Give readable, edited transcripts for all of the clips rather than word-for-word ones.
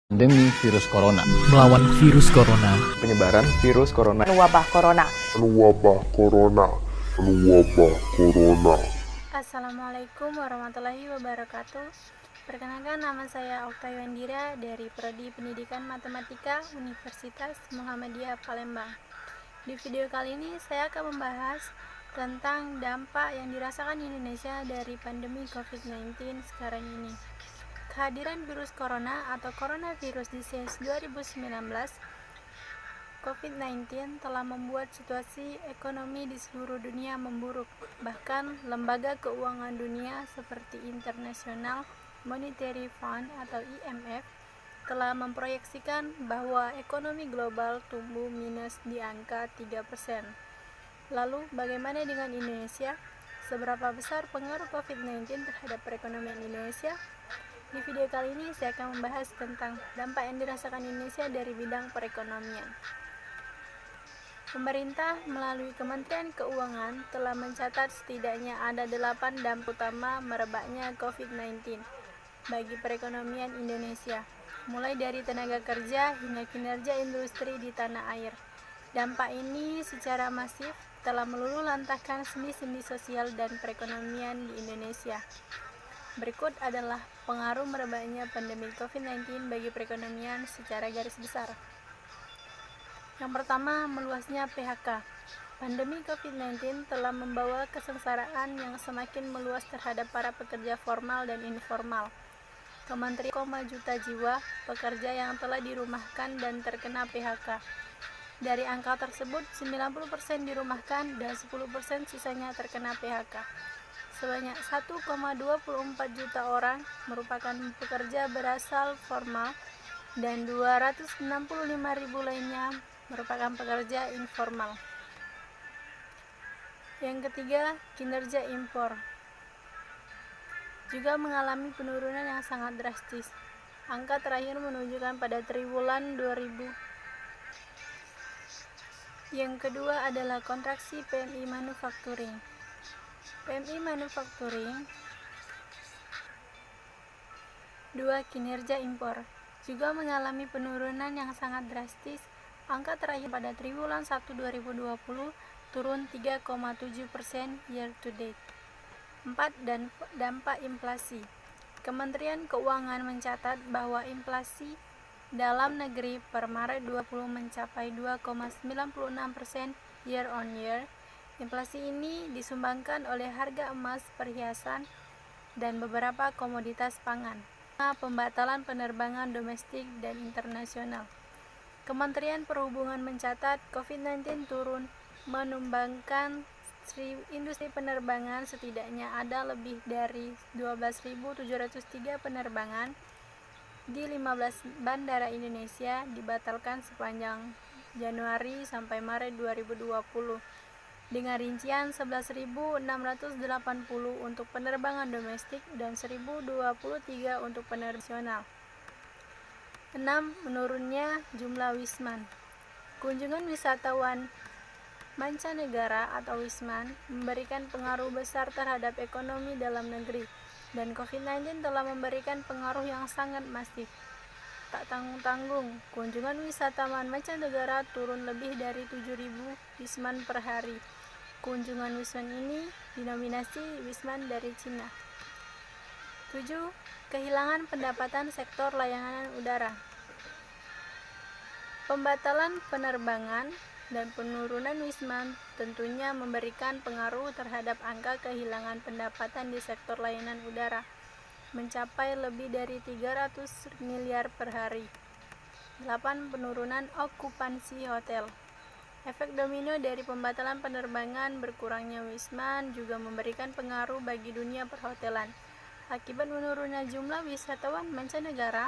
Pandemi virus corona. Melawan virus corona. Penyebaran virus corona. Wabah corona. Assalamualaikum warahmatullahi wabarakatuh. Perkenalkan, nama saya Okta Yandira dari Prodi Pendidikan Matematika Universitas Muhammadiyah Palembang. Di video kali ini saya akan membahas tentang dampak yang dirasakan Indonesia dari pandemi COVID-19 sekarang ini. Kehadiran virus corona atau coronavirus disease 2019 COVID-19 telah membuat situasi ekonomi di seluruh dunia memburuk. Bahkan lembaga keuangan dunia seperti International Monetary Fund atau IMF telah memproyeksikan bahwa ekonomi global tumbuh minus di angka 3%. Lalu bagaimana dengan Indonesia? Seberapa besar pengaruh COVID-19 terhadap perekonomian Indonesia? Di video kali ini saya akan membahas tentang dampak yang dirasakan Indonesia dari bidang perekonomian. Pemerintah melalui Kementerian Keuangan telah mencatat setidaknya ada 8 dampak utama merebaknya COVID-19 bagi perekonomian Indonesia, mulai dari tenaga kerja hingga kinerja industri di tanah air. Dampak ini secara masif telah meluluhlantahkan sendi-sendi sosial dan perekonomian di Indonesia. Berikut adalah pengaruh merebaknya pandemi COVID-19 bagi perekonomian secara garis besar. Yang pertama, meluasnya PHK. Pandemi COVID-19 telah membawa kesengsaraan yang semakin meluas terhadap para pekerja formal dan informal. Kementerian 1,5 juta jiwa pekerja yang telah dirumahkan dan terkena PHK. Dari angka tersebut, 90% dirumahkan dan 10% sisanya terkena PHK. Sebanyak 1,24 juta orang merupakan pekerja berasal formal dan 265.000 lainnya merupakan pekerja informal. Yang ketiga, kinerja impor juga mengalami penurunan yang sangat drastis. Angka terakhir menunjukkan pada triwulan 2000. Yang kedua adalah kontraksi PMI manufacturing. PMI manufacturing. 2. Kinerja impor juga mengalami penurunan yang sangat drastis. Angka terakhir pada triwulan 1 2020 turun 3,7% year to date. 4. Dan dampak inflasi. Kementerian Keuangan mencatat bahwa inflasi dalam negeri per Maret 20 mencapai 2,96% year on year. Inflasi ini disumbangkan oleh harga emas, perhiasan, dan beberapa komoditas pangan. Pembatalan penerbangan domestik dan internasional. Kementerian Perhubungan mencatat COVID-19 turun menumbangkan industri penerbangan, setidaknya ada lebih dari 12.703 penerbangan di 15 bandara Indonesia dibatalkan sepanjang Januari sampai Maret 2020. Dengan rincian 11.680 untuk penerbangan domestik dan 1.023 untuk penerbangan nasional. 6. Menurunnya jumlah wisman. Kunjungan wisatawan mancanegara atau wisman memberikan pengaruh besar terhadap ekonomi dalam negeri, dan COVID-19 telah memberikan pengaruh yang sangat masif. Tak tanggung-tanggung, kunjungan wisatawan mancanegara turun lebih dari 7.000 wisman per hari. Kunjungan wisman ini dinominasi wisman dari Cina. 7. Kehilangan pendapatan sektor layanan udara. Pembatalan penerbangan dan penurunan wisman tentunya memberikan pengaruh terhadap angka kehilangan pendapatan di sektor layanan udara, mencapai lebih dari 300 miliar per hari. 8. Penurunan okupansi hotel. Efek domino dari pembatalan penerbangan, berkurangnya wisman juga memberikan pengaruh bagi dunia perhotelan. Akibat menurunnya jumlah wisatawan mancanegara,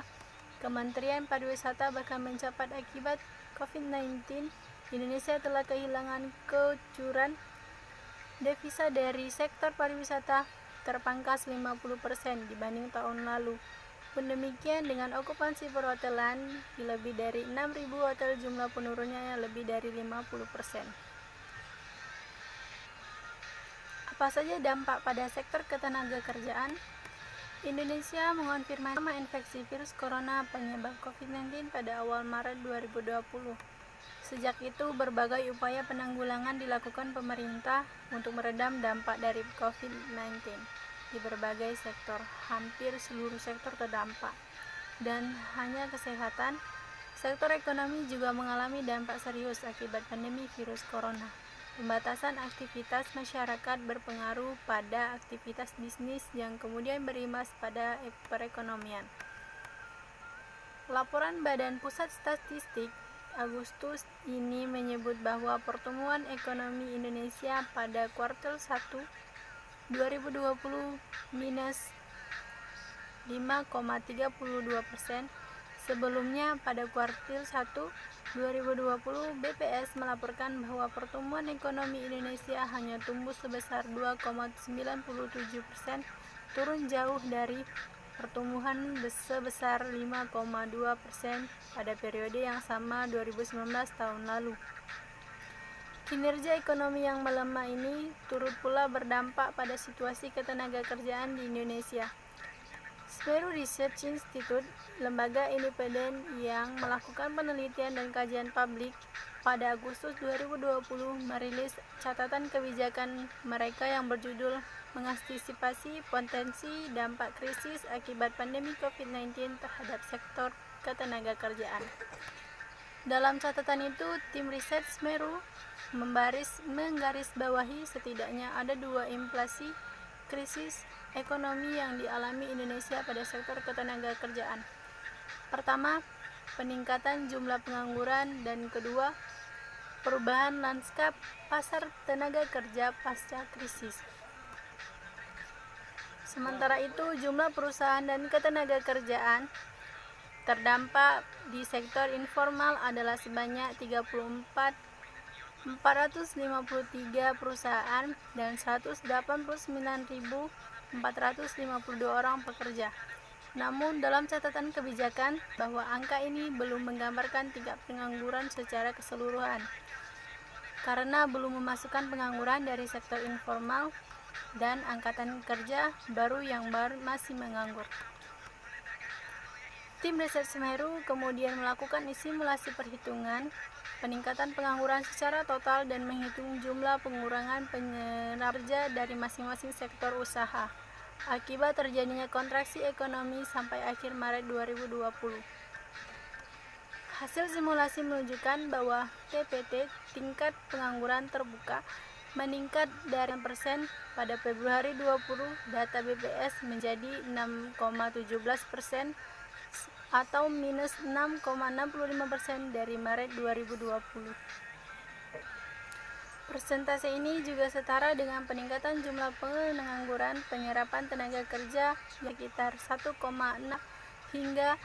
Kementerian Pariwisata bahkan mencatat akibat COVID-19, Indonesia telah kehilangan kucuran devisa dari sektor pariwisata terpangkas 50% dibanding tahun lalu. Pun demikian dengan okupansi perhotelan di lebih dari 6.000 hotel, jumlah penurunannya lebih dari 50%. Apa saja dampak pada sektor ketenaga kerjaan? Indonesia mengonfirmasi infeksi virus corona penyebab COVID-19 pada awal Maret 2020. Sejak itu, berbagai upaya penanggulangan dilakukan pemerintah untuk meredam dampak dari COVID-19 di berbagai sektor. Hampir seluruh sektor terdampak. Dan hanya kesehatan, sektor ekonomi juga mengalami dampak serius akibat pandemi virus corona. Pembatasan aktivitas masyarakat berpengaruh pada aktivitas bisnis yang kemudian berimbas pada perekonomian. Laporan Badan Pusat Statistik Agustus ini menyebut bahwa pertumbuhan ekonomi Indonesia pada kuartal 1 2020 minus 5,32%. Sebelumnya, pada kuartil 1 2020, BPS melaporkan bahwa pertumbuhan ekonomi Indonesia hanya tumbuh sebesar 2,97%, turun jauh dari pertumbuhan sebesar 5,2% pada periode yang sama 2019 tahun lalu. Kinerja ekonomi yang melemah ini turut pula berdampak pada situasi ketenagakerjaan di Indonesia. Semeru Research Institute, lembaga independen yang melakukan penelitian dan kajian publik, pada Agustus 2020 merilis catatan kebijakan mereka yang berjudul mengantisipasi potensi dampak krisis akibat pandemi COVID-19 terhadap sektor ketenagakerjaan. Dalam catatan itu, tim riset Semeru menggarisbawahi setidaknya ada dua inflasi krisis ekonomi yang dialami Indonesia pada sektor ketenagakerjaan. Pertama, peningkatan jumlah pengangguran, dan kedua, perubahan lanskap pasar tenaga kerja pasca krisis. Sementara itu, jumlah perusahaan dan ketenagakerjaan terdampak di sektor informal adalah sebanyak 453 perusahaan dan 189.452 orang pekerja. Namun, dalam catatan kebijakan bahwa angka ini belum menggambarkan tingkat pengangguran secara keseluruhan, karena belum memasukkan pengangguran dari sektor informal dan angkatan kerja baru yang masih menganggur. Tim riset Semeru kemudian melakukan simulasi perhitungan peningkatan pengangguran secara total dan menghitung jumlah pengurangan pekerja dari masing-masing sektor usaha akibat terjadinya kontraksi ekonomi sampai akhir Maret 2020. Hasil simulasi menunjukkan bahwa TPT, tingkat pengangguran terbuka, meningkat dari 6% pada Februari 20, data BPS menjadi 6,17% atau minus 6,65% dari Maret 2020. Persentase ini juga setara dengan peningkatan jumlah pengangguran penyerapan tenaga kerja yang sekitar 1,6 hingga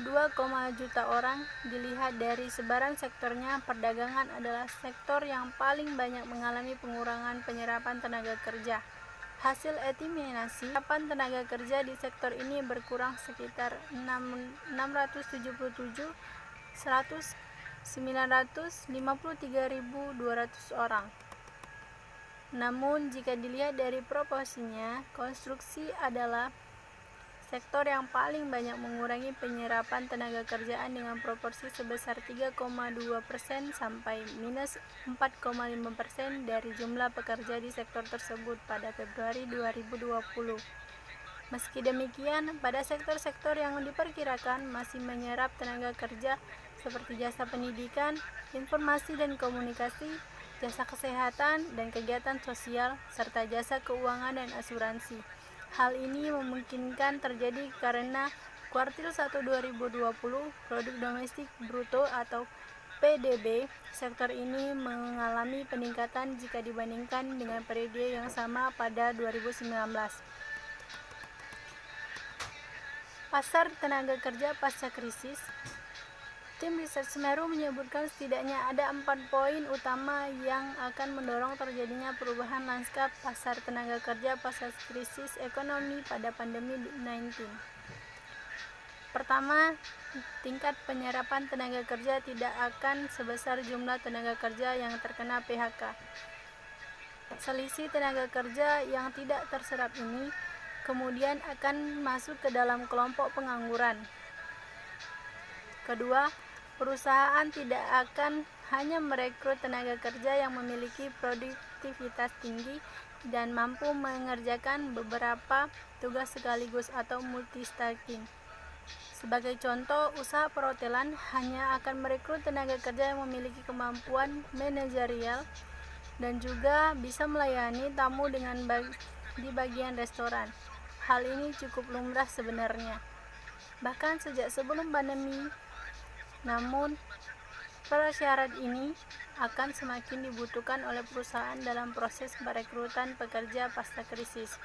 2, juta orang. Dilihat dari sebaran sektornya, perdagangan adalah sektor yang paling banyak mengalami pengurangan penyerapan tenaga kerja. Hasil estimasi penyerapan tenaga kerja di sektor ini berkurang sekitar 953.200 orang. Namun, jika dilihat dari proporsinya, konstruksi adalah sektor yang paling banyak mengurangi penyerapan tenaga kerjaan dengan proporsi sebesar 3,2% sampai minus 4,5% dari jumlah pekerja di sektor tersebut pada Februari 2020. Meski demikian, pada sektor-sektor yang diperkirakan masih menyerap tenaga kerja seperti jasa pendidikan, informasi dan komunikasi, jasa kesehatan dan kegiatan sosial, serta jasa keuangan dan asuransi. Hal ini memungkinkan terjadi karena kuartil 1 2020 produk domestik bruto atau PDB sektor ini mengalami peningkatan jika dibandingkan dengan periode yang sama pada 2019. Pasar tenaga kerja pasca krisis. Tim riset Semeru menyebutkan setidaknya ada 4 poin utama yang akan mendorong terjadinya perubahan lanskap pasar tenaga kerja pasca krisis ekonomi pada pandemi 19. Pertama, tingkat penyerapan tenaga kerja tidak akan sebesar jumlah tenaga kerja yang terkena PHK. Selisih tenaga kerja yang tidak terserap ini kemudian akan masuk ke dalam kelompok pengangguran. Kedua, perusahaan tidak akan hanya merekrut tenaga kerja yang memiliki produktivitas tinggi dan mampu mengerjakan beberapa tugas sekaligus atau multitasking. Sebagai contoh, usaha perhotelan hanya akan merekrut tenaga kerja yang memiliki kemampuan manajerial dan juga bisa melayani tamu di bagian restoran. Hal ini cukup lumrah sebenarnya, bahkan sejak sebelum pandemi. Namun, persyarat ini akan semakin dibutuhkan oleh perusahaan dalam proses perekrutan pekerja pasca krisis.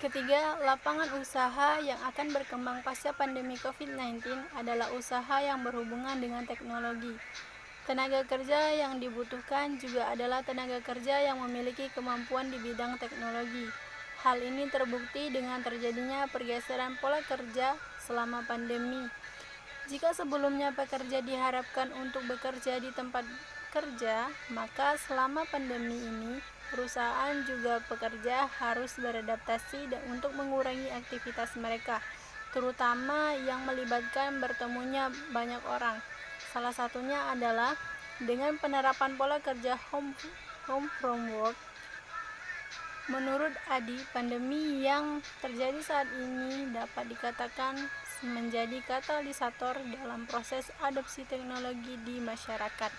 Ketiga, lapangan usaha yang akan berkembang pasca pandemi COVID-19 adalah usaha yang berhubungan dengan teknologi. Tenaga kerja yang dibutuhkan juga adalah tenaga kerja yang memiliki kemampuan di bidang teknologi. Hal ini terbukti dengan terjadinya pergeseran pola kerja selama pandemi. Jika sebelumnya pekerja diharapkan untuk bekerja di tempat kerja, maka selama pandemi ini perusahaan juga pekerja harus beradaptasi dan untuk mengurangi aktivitas mereka, terutama yang melibatkan bertemunya banyak orang. Salah satunya adalah dengan penerapan pola kerja home from work. Menurut Adi, pandemi yang terjadi saat ini dapat dikatakan menjadi katalisator dalam proses adopsi teknologi di masyarakat.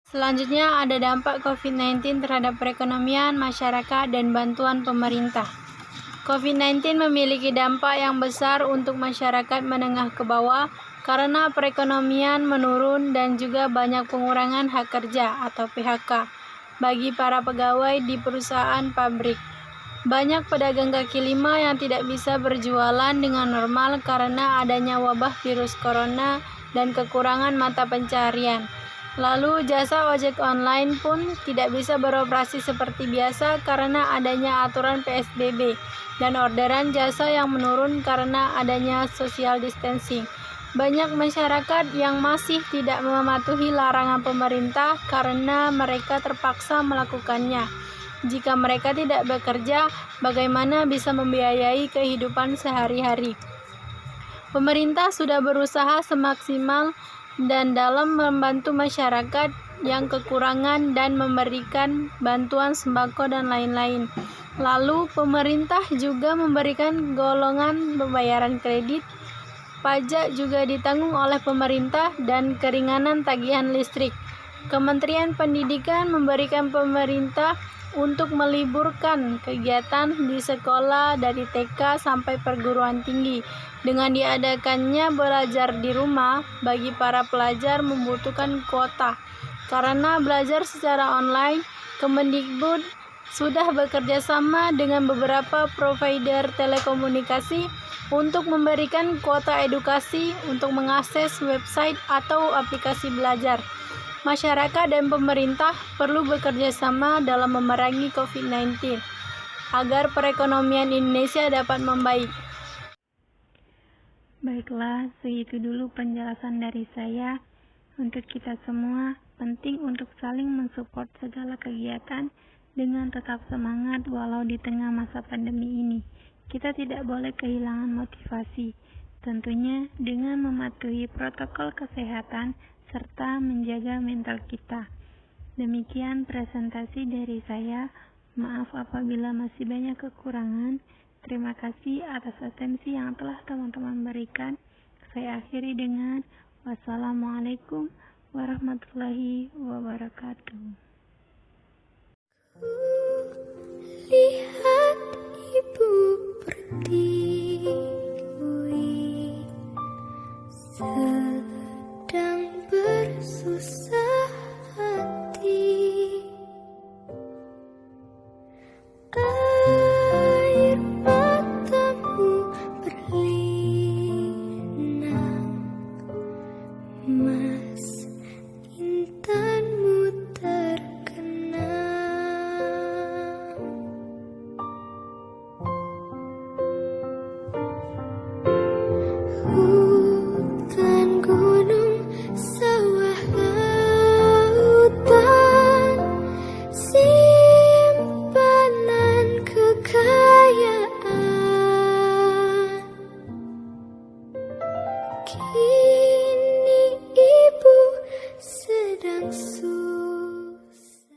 Selanjutnya ada dampak COVID-19 terhadap perekonomian masyarakat dan bantuan pemerintah. COVID-19 memiliki dampak yang besar untuk masyarakat menengah ke bawah karena perekonomian menurun dan juga banyak pengurangan hak kerja atau PHK bagi para pegawai di perusahaan pabrik. Banyak pedagang kaki lima yang tidak bisa berjualan dengan normal karena adanya wabah virus corona dan kekurangan mata pencaharian. Lalu jasa ojek online pun tidak bisa beroperasi seperti biasa karena adanya aturan PSBB dan orderan jasa yang menurun karena adanya social distancing. Banyak masyarakat yang masih tidak mematuhi larangan pemerintah karena mereka terpaksa melakukannya. Jika mereka tidak bekerja, bagaimana bisa membiayai kehidupan sehari-hari? Pemerintah sudah berusaha semaksimal dan dalam membantu masyarakat yang kekurangan dan memberikan bantuan sembako dan lain-lain. Lalu pemerintah juga memberikan golongan pembayaran kredit, pajak juga ditanggung oleh pemerintah dan keringanan tagihan listrik. Kementerian Pendidikan memberikan pemerintah untuk meliburkan kegiatan di sekolah dari TK sampai perguruan tinggi. Dengan diadakannya belajar di rumah, bagi para pelajar membutuhkan kuota. Karena belajar secara online, Kemendikbud sudah bekerja sama dengan beberapa provider telekomunikasi untuk memberikan kuota edukasi untuk mengakses website atau aplikasi belajar. Masyarakat dan pemerintah perlu bekerja sama dalam memerangi COVID-19 agar perekonomian Indonesia dapat membaik. Baiklah, segitu dulu penjelasan dari saya. Untuk kita semua, penting untuk saling mensupport segala kegiatan dengan tetap semangat walau di tengah masa pandemi ini. Kita tidak boleh kehilangan motivasi, tentunya dengan mematuhi protokol kesehatan serta menjaga mental kita. Demikian presentasi dari saya. Maaf apabila masih banyak kekurangan. Terima kasih atas atensi yang telah teman-teman berikan. Saya akhiri dengan wassalamualaikum warahmatullahi wabarakatuh. Lihat ibu pertiwi sedang bersusah hati. Air matamu berlinang, mas intanmu terkenang. hutan, gunung, sawah, lautan, simpanan kekayaan.